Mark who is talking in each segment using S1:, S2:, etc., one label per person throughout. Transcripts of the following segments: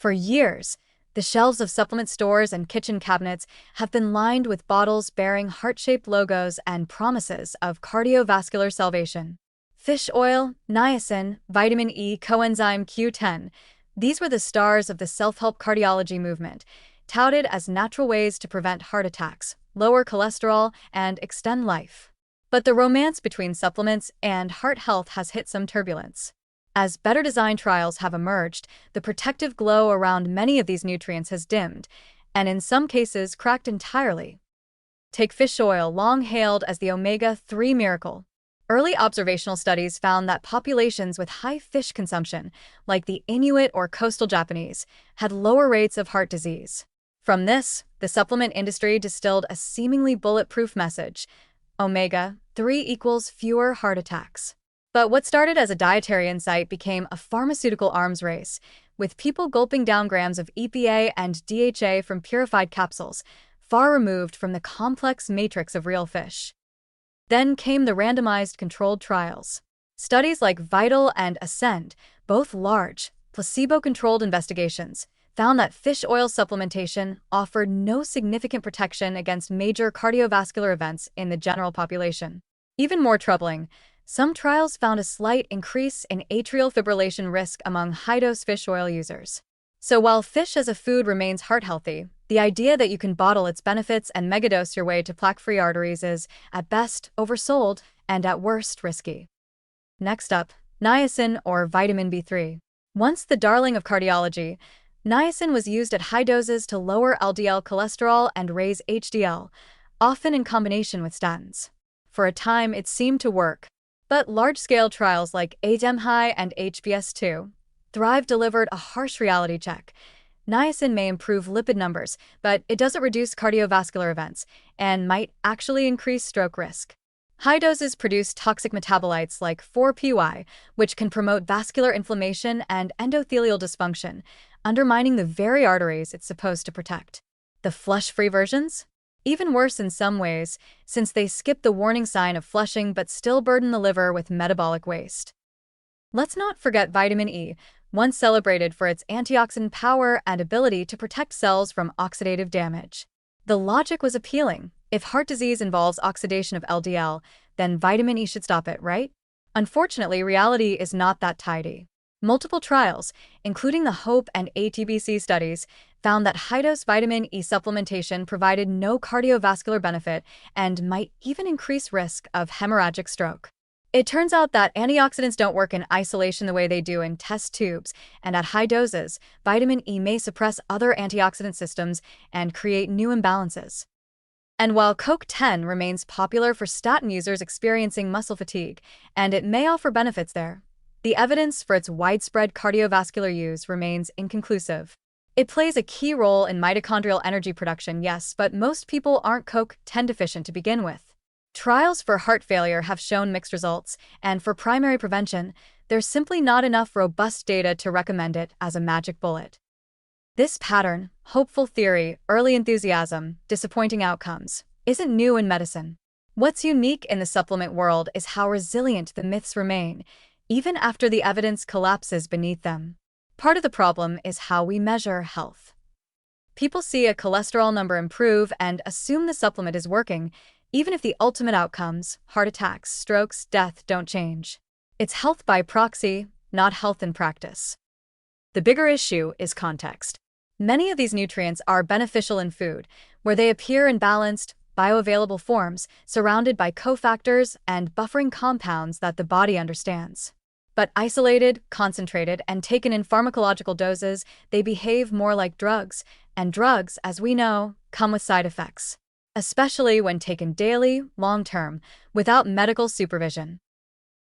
S1: For years, the shelves of supplement stores and kitchen cabinets have been lined with bottles bearing heart-shaped logos and promises of cardiovascular salvation. Fish oil, niacin, vitamin E, coenzyme Q10, these were the stars of the self-help cardiology movement, touted as natural ways to prevent heart attacks, lower cholesterol, and extend life. But the romance between supplements and heart health has hit some turbulence. As better design trials have emerged, the protective glow around many of these nutrients has dimmed, and in some cases cracked entirely. Take fish oil, long hailed as the omega-3 miracle. Early observational studies found that populations with high fish consumption, like the Inuit or coastal Japanese, had lower rates of heart disease. From this, the supplement industry distilled a seemingly bulletproof message: omega-3 equals fewer heart attacks. But what started as a dietary insight became a pharmaceutical arms race, with people gulping down grams of EPA and DHA from purified capsules, far removed from the complex matrix of real fish. Then came the randomized controlled trials. Studies like VITAL and ASCEND, both large, placebo-controlled investigations, found that fish oil supplementation offered no significant protection against major cardiovascular events in the general population. Even more troubling, some trials found a slight increase in atrial fibrillation risk among high-dose fish oil users. So while fish as a food remains heart-healthy, the idea that you can bottle its benefits and megadose your way to plaque-free arteries is, at best, oversold and at worst, risky. Next up, niacin or vitamin B3. Once the darling of cardiology, niacin was used at high doses to lower LDL cholesterol and raise HDL, often in combination with statins. For a time, it seemed to work. But large-scale trials like ADEM-HI and HBS2, Thrive delivered a harsh reality check. Niacin may improve lipid numbers, but it doesn't reduce cardiovascular events and might actually increase stroke risk. High doses produce toxic metabolites like 4-PY, which can promote vascular inflammation and endothelial dysfunction, undermining the very arteries it's supposed to protect. The flush-free versions? Even worse in some ways, since they skip the warning sign of flushing but still burden the liver with metabolic waste. Let's not forget vitamin E, once celebrated for its antioxidant power and ability to protect cells from oxidative damage. The logic was appealing. If heart disease involves oxidation of LDL, then vitamin E should stop it, right? Unfortunately, reality is not that tidy. Multiple trials, including the HOPE and ATBC studies, found that high-dose vitamin E supplementation provided no cardiovascular benefit and might even increase risk of hemorrhagic stroke. It turns out that antioxidants don't work in isolation the way they do in test tubes, and at high doses, vitamin E may suppress other antioxidant systems and create new imbalances. And while CoQ10 remains popular for statin users experiencing muscle fatigue, and it may offer benefits there, the evidence for its widespread cardiovascular use remains inconclusive. It plays a key role in mitochondrial energy production, yes, but most people aren't CoQ10 deficient to begin with. Trials for heart failure have shown mixed results, and for primary prevention, there's simply not enough robust data to recommend it as a magic bullet. This pattern, hopeful theory, early enthusiasm, disappointing outcomes, isn't new in medicine. What's unique in the supplement world is how resilient the myths remain, even after the evidence collapses beneath them. Part of the problem is how we measure health. People see a cholesterol number improve and assume the supplement is working, even if the ultimate outcomes, heart attacks, strokes, death, don't change. It's health by proxy, not health in practice. The bigger issue is context. Many of these nutrients are beneficial in food, where they appear in balanced, bioavailable forms, surrounded by cofactors and buffering compounds that the body understands. But isolated, concentrated, and taken in pharmacological doses, they behave more like drugs, and drugs, as we know, come with side effects, especially when taken daily, long-term, without medical supervision.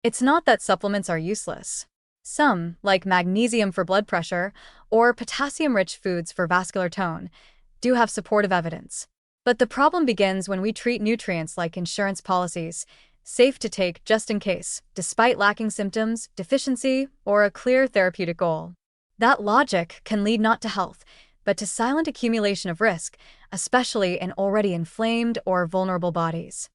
S1: It's not that supplements are useless. Some, like magnesium for blood pressure or potassium-rich foods for vascular tone, do have supportive evidence. But the problem begins when we treat nutrients like insurance policies, safe to take just in case, despite lacking symptoms, deficiency, or a clear therapeutic goal. That logic can lead not to health, but to silent accumulation of risk, especially in already inflamed or vulnerable bodies.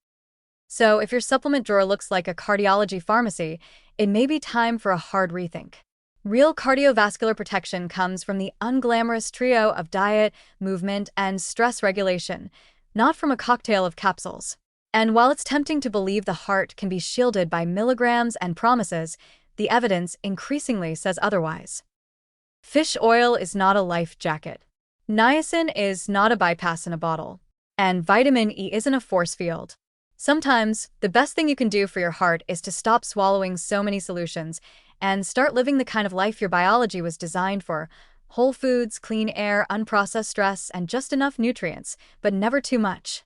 S1: So if your supplement drawer looks like a cardiology pharmacy, it may be time for a hard rethink. Real cardiovascular protection comes from the unglamorous trio of diet, movement, and stress regulation, not from a cocktail of capsules. And while it's tempting to believe the heart can be shielded by milligrams and promises, the evidence increasingly says otherwise. Fish oil is not a life jacket. Niacin is not a bypass in a bottle. And vitamin E isn't a force field. Sometimes, the best thing you can do for your heart is to stop swallowing so many solutions and start living the kind of life your biology was designed for: whole foods, clean air, unprocessed stress, and just enough nutrients, but never too much.